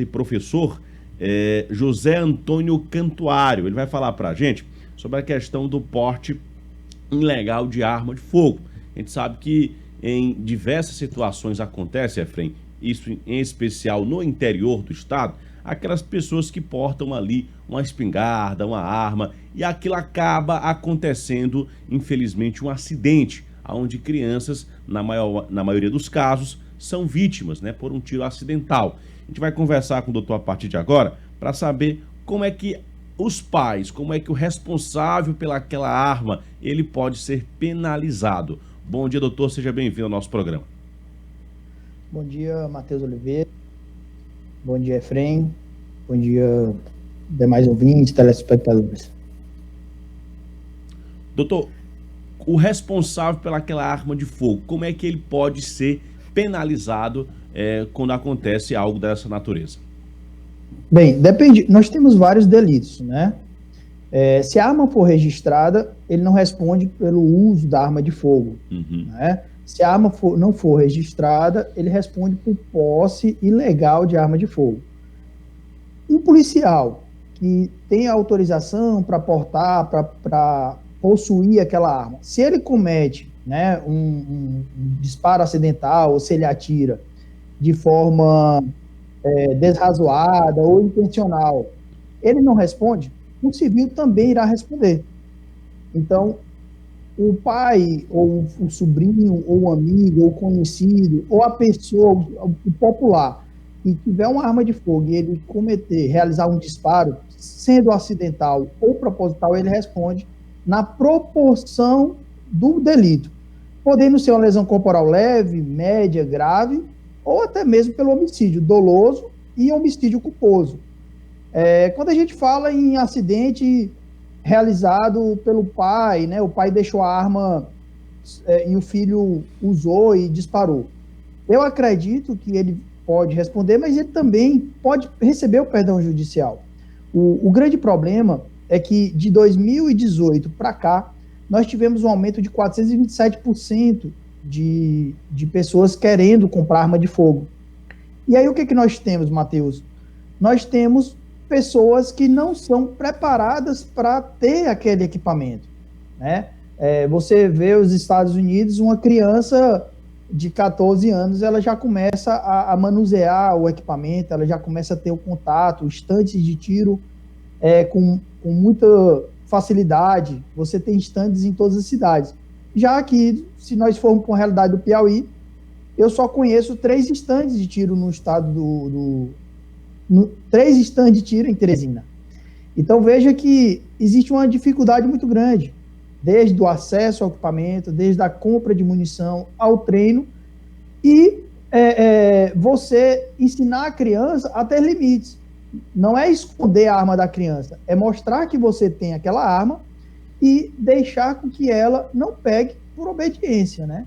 e professor José Antônio Cantuário. Ele vai falar para a gente sobre a questão do porte ilegal de arma de fogo. A gente sabe que em diversas situações acontece, Efrem, isso em especial no interior do estado, aquelas pessoas que portam ali uma espingarda, uma arma, e aquilo acaba acontecendo, infelizmente, um acidente, onde crianças, na maioria dos casos, são vítimas, né, por um tiro acidental. A gente vai conversar com o doutor a partir de agora para saber como é que os pais, como é que o responsável pelaquela arma, ele pode ser penalizado. Bom dia, doutor, seja bem-vindo ao nosso programa. Bom dia, Matheus Oliveira. Bom dia, Efrem. Bom dia, demais ouvintes, telespectadores. Doutor, o responsável pelaquela arma de fogo, como é que ele pode ser penalizado quando acontece algo dessa natureza? Bem, depende. Nós temos vários delitos, né? Se a arma for registrada, ele não responde pelo uso da arma de fogo, né? Se a arma não for registrada, ele responde por posse ilegal de arma de fogo. Um policial que tem autorização para portar, para possuir aquela arma, se ele comete, né, um disparo acidental, ou se ele atira de forma desrazoada ou intencional, ele não responde, o civil também irá responder. Então, o pai, ou o sobrinho, ou o amigo, ou o conhecido, ou a pessoa, o popular, que tiver uma arma de fogo e ele realizar um disparo, sendo acidental ou proposital, ele responde na proporção do delito, podendo ser uma lesão corporal leve, média, grave, ou até mesmo pelo homicídio doloso e homicídio culposo. Quando a gente fala em acidente realizado pelo pai, né, o pai deixou a arma e o filho usou e disparou, eu acredito que ele pode responder, mas ele também pode receber o perdão judicial. O grande problema é que de 2018 para cá, nós tivemos um aumento de 427% de pessoas querendo comprar arma de fogo. E aí o que nós temos, Matheus? Nós temos pessoas que não são preparadas para ter aquele equipamento, né? Você vê os Estados Unidos, uma criança de 14 anos, ela já começa a manusear o equipamento, ela já começa a ter o contato, estantes de tiro com muita facilidade. Você tem estantes em todas as cidades. Já que, se nós formos para a realidade do Piauí, eu só conheço 3 estantes de tiro no estado 3 estandes de tiro em Teresina. Então, veja que existe uma dificuldade muito grande, desde o acesso ao equipamento, desde a compra de munição ao treino, e você ensinar a criança a ter limites. Não é esconder a arma da criança, é mostrar que você tem aquela arma e deixar com que ela não pegue por obediência, né?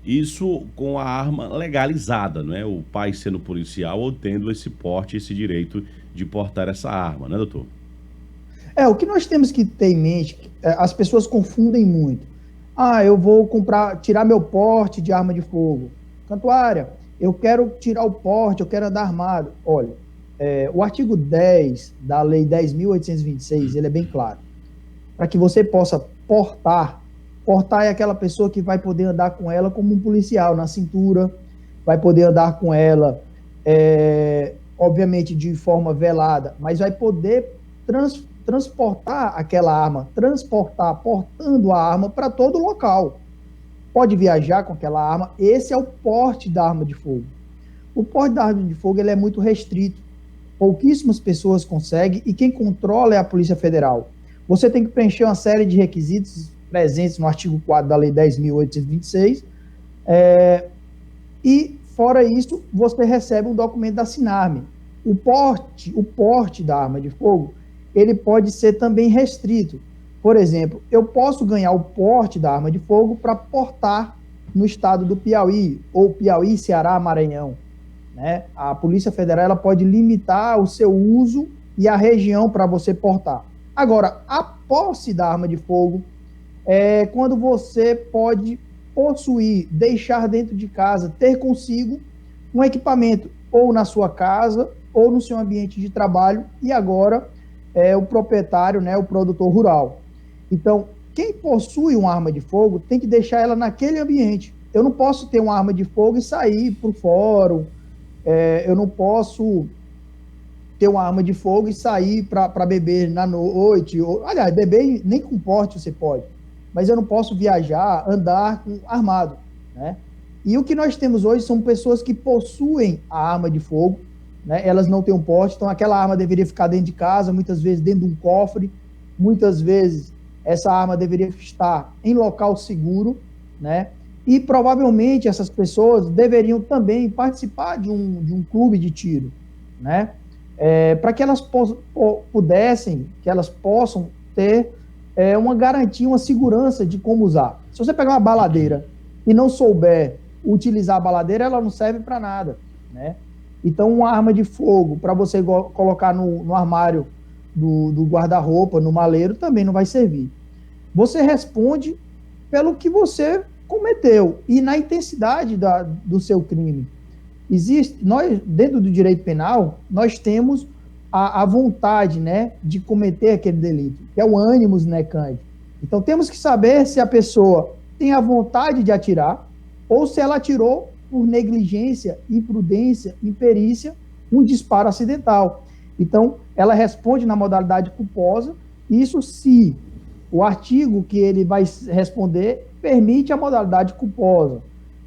Isso com a arma legalizada, não é? O pai sendo policial ou tendo esse porte, esse direito de portar essa arma, né, doutor? O que nós temos que ter em mente, as pessoas confundem muito. Eu vou tirar meu porte de arma de fogo. Cantuária, eu quero tirar o porte, eu quero andar armado. Olha, o artigo 10 da Lei 10.826, ele é bem claro. Para que você possa portar é aquela pessoa que vai poder andar com ela como um policial, na cintura, vai poder andar com ela, obviamente, de forma velada, mas vai poder transportar aquela arma, portando a arma para todo local. Pode viajar com aquela arma. Esse é o porte da arma de fogo. O porte da arma de fogo ele é muito restrito. Pouquíssimas pessoas conseguem e quem controla é a Polícia Federal. Você tem que preencher uma série de requisitos presentes no artigo 4 da Lei 10.826 e, fora isso, você recebe um documento da Sinarme. O porte da arma de fogo, ele pode ser também restrito. Por exemplo, eu posso ganhar o porte da arma de fogo para portar no estado do Piauí, ou Piauí, Ceará, Maranhão, né? A Polícia Federal ela pode limitar o seu uso e a região para você portar. Agora, a posse da arma de fogo é quando você pode possuir, deixar dentro de casa, ter consigo um equipamento. ou na sua casa, ou no seu ambiente de trabalho, e agora é o proprietário, né, o produtor rural. Então, quem possui uma arma de fogo tem que deixar ela naquele ambiente. Eu não posso ter uma arma de fogo e sair para o fórum, eu não posso ter uma arma de fogo e sair para beber na noite. Aliás, beber nem com porte você pode, mas eu não posso viajar, andar armado, né? E o que nós temos hoje são pessoas que possuem a arma de fogo, né? Elas não têm um porte, então aquela arma deveria ficar dentro de casa, muitas vezes dentro de um cofre, muitas vezes essa arma deveria estar em local seguro, né? E provavelmente essas pessoas deveriam também participar de um clube de tiro, né? Para que elas pudessem, que elas possam ter uma garantia, uma segurança de como usar. Se você pegar uma baladeira e não souber utilizar a baladeira, ela não serve para nada, né? Então, uma arma de fogo, para você colocar no armário do guarda-roupa, no maleiro, também não vai servir. Você responde pelo que você cometeu e na intensidade do seu crime. Nós, dentro do direito penal, nós temos a vontade, né, de cometer aquele delito, que é o animus necandi. Então, temos que saber se a pessoa tem a vontade de atirar ou se ela atirou por negligência, imprudência, imperícia, um disparo acidental. Então, ela responde na modalidade culposa, isso se o artigo que ele vai responder permite a modalidade culposa,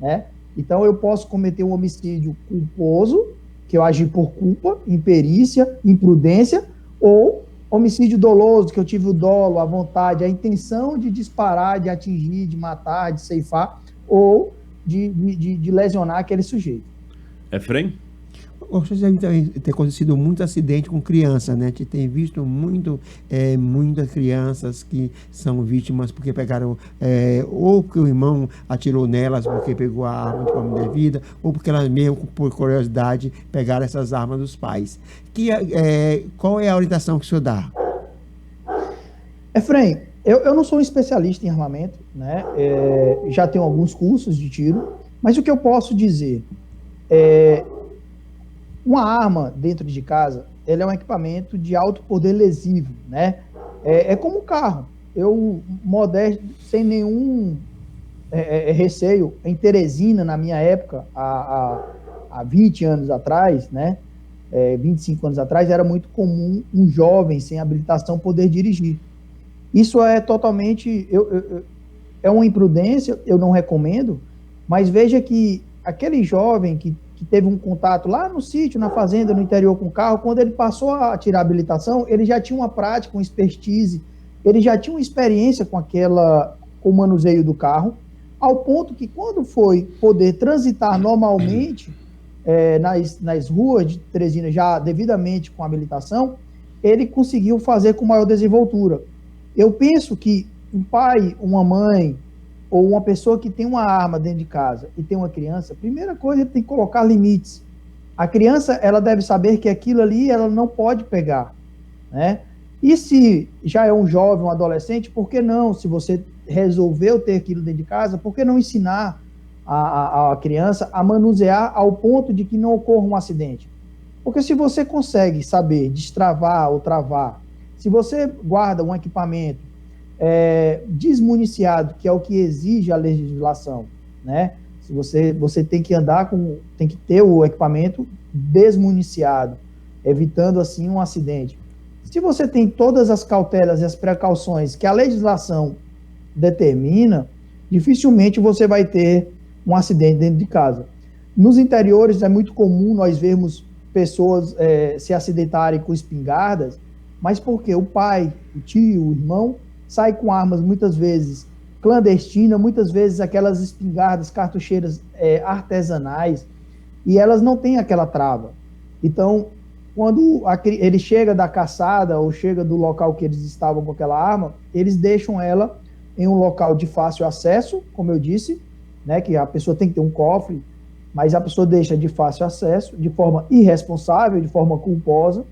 né? Então, eu posso cometer um homicídio culposo, que eu agi por culpa, imperícia, imprudência, ou homicídio doloso, que eu tive o dolo, a vontade, a intenção de disparar, de atingir, de matar, de ceifar, ou de lesionar aquele sujeito. Efraim? Vocês devem ter acontecido muito acidente com criança, né? A gente tem visto muitas crianças que são vítimas porque pegaram, ou porque o irmão atirou nelas porque pegou a arma de forma indevida, ou porque elas mesmo, por curiosidade, pegaram essas armas dos pais. Qual é a orientação que o senhor dá? Efraim, eu não sou um especialista em armamento, né? Já tenho alguns cursos de tiro, mas o que eu posso dizer uma arma dentro de casa, ela é um equipamento de alto poder lesivo, né? É como um carro. Eu, modesto, sem nenhum receio, em Teresina, na minha época, há 20 anos atrás, né? 25 anos atrás, era muito comum um jovem sem habilitação poder dirigir. Isso é totalmente... é uma imprudência, eu não recomendo, mas veja que aquele jovem que teve um contato lá no sítio, na fazenda, no interior com o carro, quando ele passou a tirar a habilitação, ele já tinha uma prática, uma expertise, ele já tinha uma experiência com o manuseio do carro, ao ponto que quando foi poder transitar normalmente nas ruas de Teresina, já devidamente com habilitação, ele conseguiu fazer com maior desenvoltura. Eu penso que um pai, uma mãe, ou uma pessoa que tem uma arma dentro de casa e tem uma criança, a primeira coisa, ele tem que colocar limites. A criança, ela deve saber que aquilo ali, ela não pode pegar, né? E se já é um jovem, um adolescente, por que não? Se você resolveu ter aquilo dentro de casa, por que não ensinar a criança a manusear ao ponto de que não ocorra um acidente? Porque se você consegue saber destravar ou travar, se você guarda um equipamento desmuniciado, que é o que exige a legislação, né? Se você tem que tem que ter o equipamento desmuniciado, evitando assim um acidente. Se você tem todas as cautelas e as precauções que a legislação determina, dificilmente você vai ter um acidente dentro de casa. Nos interiores é muito comum nós vermos pessoas se acidentarem com espingardas, mas porque o pai, o tio, o irmão sai com armas muitas vezes clandestinas, muitas vezes aquelas espingardas, cartucheiras artesanais, e elas não têm aquela trava. Então, quando ele chega da caçada ou chega do local que eles estavam com aquela arma, eles deixam ela em um local de fácil acesso, como eu disse, né, que a pessoa tem que ter um cofre, mas a pessoa deixa de fácil acesso, de forma irresponsável, de forma culposa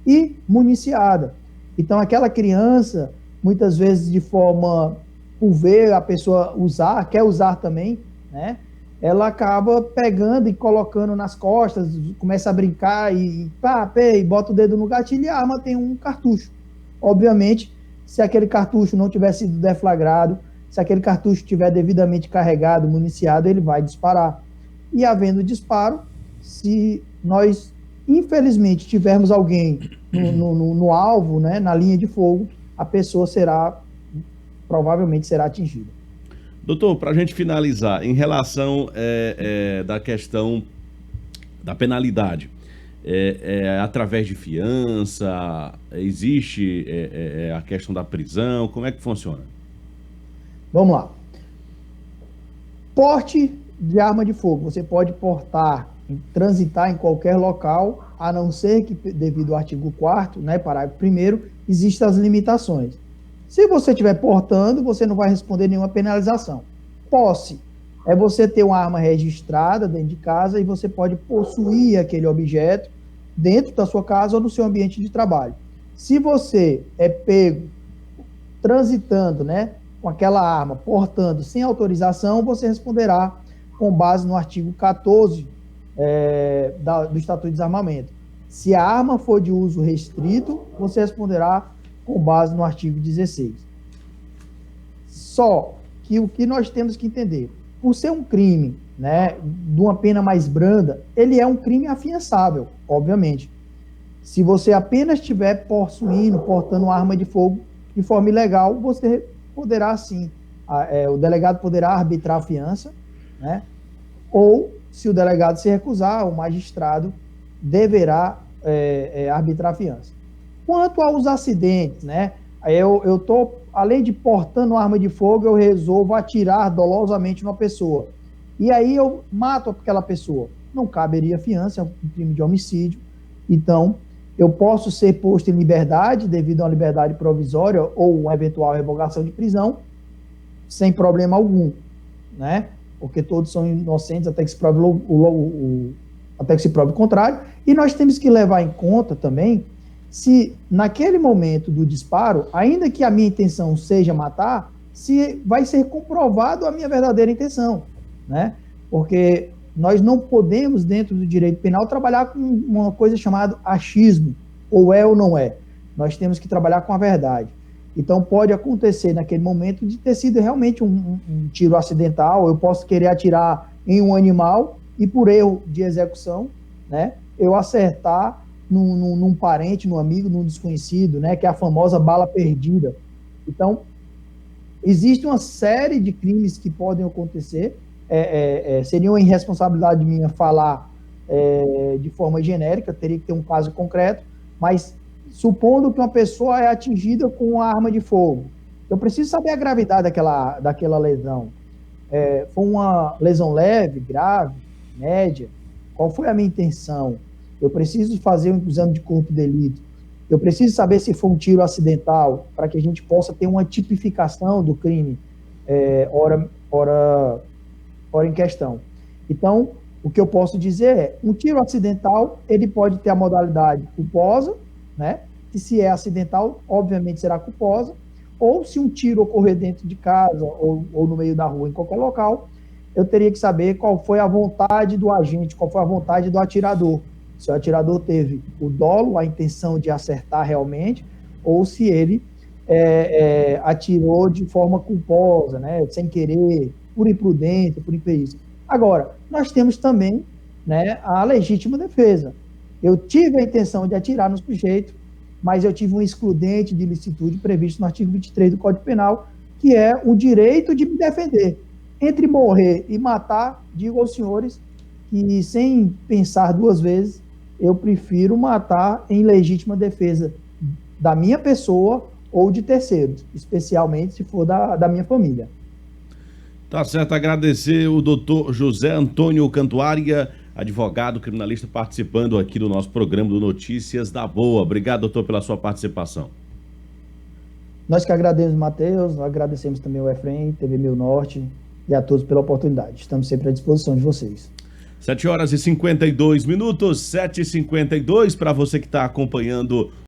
e municiada. Então, aquela criança, muitas vezes de forma, por ver a pessoa usar, quer usar também, né? ela acaba pegando e colocando nas costas, começa a brincar e bota o dedo no gatilho e a arma tem um cartucho. Obviamente, se aquele cartucho não tiver sido deflagrado, se aquele cartucho estiver devidamente carregado, municiado, ele vai disparar. E havendo disparo, se nós, infelizmente, tivermos alguém no alvo, né, na linha de fogo, a pessoa provavelmente será atingida. Doutor, para a gente finalizar, em relação da questão da penalidade, através de fiança, existe a questão da prisão, como é que funciona? Vamos lá. Porte de arma de fogo. Você pode portar, transitar em qualquer local, a não ser que, devido ao artigo 4º, né, parágrafo 1º, existem as limitações. Se você estiver portando, você não vai responder nenhuma penalização. Posse é você ter uma arma registrada dentro de casa e você pode possuir aquele objeto dentro da sua casa ou no seu ambiente de trabalho. Se você é pego transitando, né, com aquela arma, portando sem autorização, você responderá com base no artigo 14 do Estatuto de Desarmamento. Se a arma for de uso restrito, você responderá com base no artigo 16. Só que o que nós temos que entender, por ser um crime, né, de uma pena mais branda, ele é um crime afiançável, obviamente. Se você apenas estiver portando uma arma de fogo de forma ilegal, você poderá sim, o delegado poderá arbitrar a fiança, né, ou se o delegado se recusar, o magistrado deverá arbitrar a fiança. Quanto aos acidentes, né? Eu estou, além de portando uma arma de fogo, eu resolvo atirar dolosamente numa pessoa. E aí eu mato aquela pessoa. Não caberia fiança, é um crime de homicídio. Então, eu posso ser posto em liberdade, devido a uma liberdade provisória ou uma eventual revogação de prisão, sem problema algum, né? Porque todos são inocentes até que se prove o contrário. E nós temos que levar em conta também se naquele momento do disparo, ainda que a minha intenção seja matar, se vai ser comprovado a minha verdadeira intenção, né? Porque nós não podemos, dentro do direito penal, trabalhar com uma coisa chamada achismo, ou é ou não é. Nós temos que trabalhar com a verdade. Então, pode acontecer naquele momento de ter sido realmente um tiro acidental, eu posso querer atirar em um animal e, por erro de execução, né, eu acertar num parente, num amigo, num desconhecido, né, que é a famosa bala perdida. Então, existe uma série de crimes que podem acontecer, seria uma irresponsabilidade minha falar de forma genérica, teria que ter um caso concreto, mas supondo que uma pessoa é atingida com uma arma de fogo, eu preciso saber a gravidade daquela lesão. Foi uma lesão leve, grave, média? Qual foi a minha intenção? Eu preciso fazer um exame de corpo de delito. Eu preciso saber se foi um tiro acidental, para que a gente possa ter uma tipificação do crime ora em questão. Então, o que eu posso dizer é, um tiro acidental, ele pode ter a modalidade culposa, né? E se é acidental, obviamente será culposa, ou se um tiro ocorrer dentro de casa ou no meio da rua, em qualquer local, eu teria que saber qual foi a vontade do agente, qual foi a vontade do atirador. Se o atirador teve o dolo, a intenção de acertar realmente, ou se ele atirou de forma culposa, né, sem querer, por imprudência, por imperícia. Agora, nós temos também, né, a legítima defesa. Eu tive a intenção de atirar no sujeito, mas eu tive um excludente de ilicitude previsto no artigo 23 do Código Penal, que é o direito de me defender. Entre morrer e matar, digo aos senhores que, sem pensar duas vezes, eu prefiro matar em legítima defesa da minha pessoa ou de terceiros, especialmente se for da minha família. Tá certo, agradecer o doutor José Antônio Cantuária, advogado criminalista, participando aqui do nosso programa do Notícias da Boa. Obrigado, doutor, pela sua participação. Nós que agradecemos, Matheus, agradecemos também o Efrem, TV Meu Norte e a todos pela oportunidade. Estamos sempre à disposição de vocês. 7h52, 7h52, para você que está acompanhando